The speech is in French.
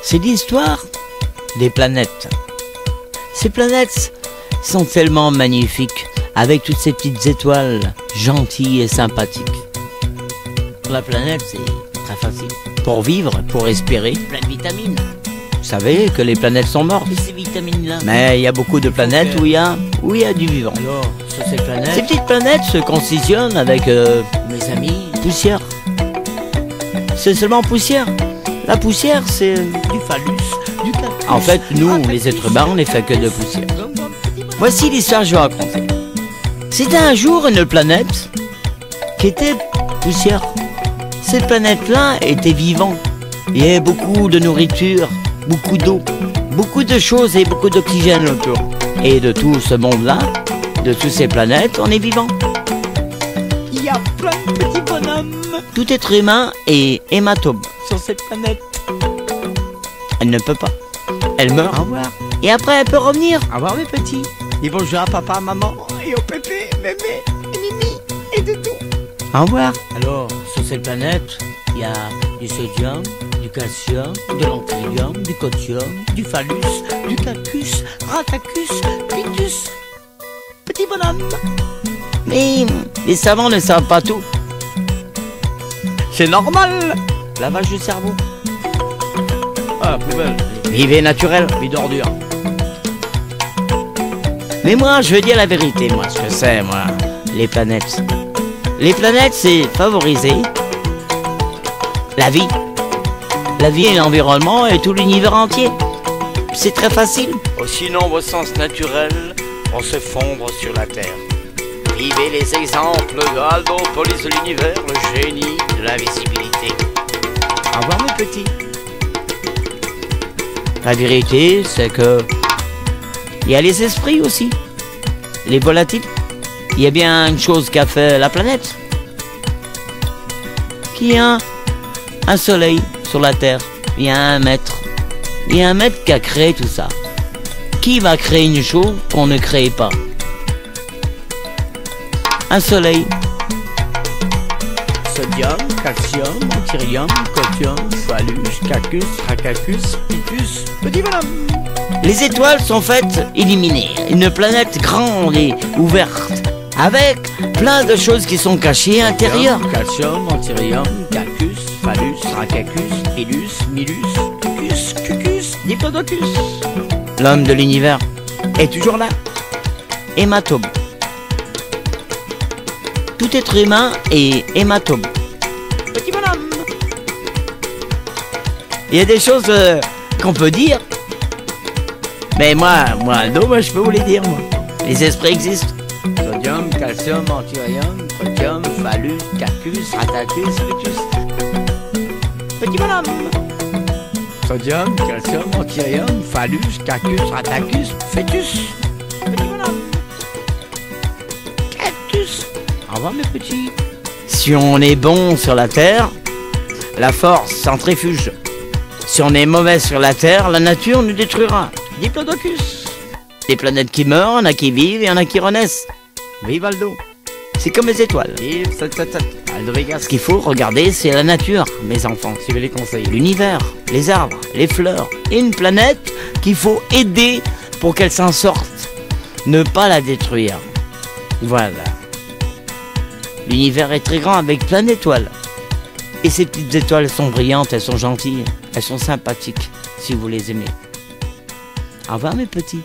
C'est l'histoire des planètes. Ces planètes sont tellement magnifiques, avec toutes ces petites étoiles gentilles et sympathiques. La planète, c'est très facile. Pour vivre, pour respirer, plein de vitamines. Vous savez que les planètes sont mortes. Et ces vitamines-là. Mais il y a beaucoup de planètes où il y a du vivant. Alors, sur ces planètes, ces petites planètes se constitutionnent avec, mes amis, poussière. C'est seulement poussière. La poussière, c'est du phallus, du cactus. En fait, nous, les êtres humains, on n'est fait que de poussière. Voici l'histoire que je vais raconter. C'était un jour une planète qui était poussière. Cette planète-là était vivante. Il y avait beaucoup de nourriture, beaucoup d'eau, beaucoup de choses et beaucoup d'oxygène autour. Et de tout ce monde-là, de toutes ces planètes, on est vivant. Il y a plein de petits bonhommes. Tout être humain est hématome sur cette planète. Elle ne peut pas. Elle meurt. Au revoir. Et après, elle peut revenir. Au revoir, mes petits. Ils vont jouer à papa, maman, et au pépé, mémé, et mimi, et de tout. Au revoir. Alors, sur cette planète, il y a du sodium, du calcium, de l'antérium, du quotium, du phallus, du cactus, ratacus, pictus. Petit bonhomme. Mais les savants ne savent pas tout. C'est normal. Lavage du cerveau. Ah, poubelle. Vivez naturel, vie d'ordure. Mais moi, je veux dire la vérité, moi, ce que c'est, moi, les planètes. Les planètes, c'est favoriser la vie et l'environnement et tout l'univers entier. C'est très facile. Sinon, vos sens naturels vont se fondre sur la Terre. Vivez les exemples de Aldo, police de l'univers, le génie de l'invisibilité. Au revoir, mes petits. La vérité, c'est que il y a les esprits aussi, les volatiles. Il y a bien une chose qu'a fait la planète, qu'il y a un soleil sur la Terre, il y a un maître. Il y a un maître qui a créé tout ça. Qui va créer une chose qu'on ne crée pas? Un soleil. Sodium, calcium, antirium, quotium, phallus, cactus, racacus, pictus, petit bonhomme. Les étoiles sont faites éliminer. Une planète grande et ouverte, avec plein de choses qui sont cachées à l'intérieur. Calcium, antirium, cactus, phallus, racacus, pilus, milus, cucus, cucus, diplodocus. L'homme de l'univers est toujours là. Hématome. Tout être humain est hématome. Petit bonhomme. Il y a des choses qu'on peut dire. Mais moi, Aldo, je peux vous les dire, moi. Les esprits existent. Sodium, calcium, antirium, quotium, phallus, cactus, ratacus, pictus. Petit bonhomme. Sodium, calcium, antirium, phallus, cactus, ratacus, fœtus. Petit bonhomme. Cactus. Au revoir, mes petits. Si on est bon sur la Terre, la force centrifuge. Si on est mauvais sur la Terre, la nature nous détruira. Diplodocus. Des planètes qui meurent, il y en a qui vivent et il y en a qui renaissent. Vive Aldo. C'est comme les étoiles. Vive Aldo Vegas. Ce qu'il faut regarder, c'est la nature, mes enfants. Suivez les conseils. L'univers, les arbres, les fleurs. Et une planète qu'il faut aider pour qu'elle s'en sorte. Ne pas la détruire. Voilà. L'univers est très grand avec plein d'étoiles. Et ces petites étoiles sont brillantes, elles sont gentilles, elles sont sympathiques, si vous les aimez. Au revoir mes petits.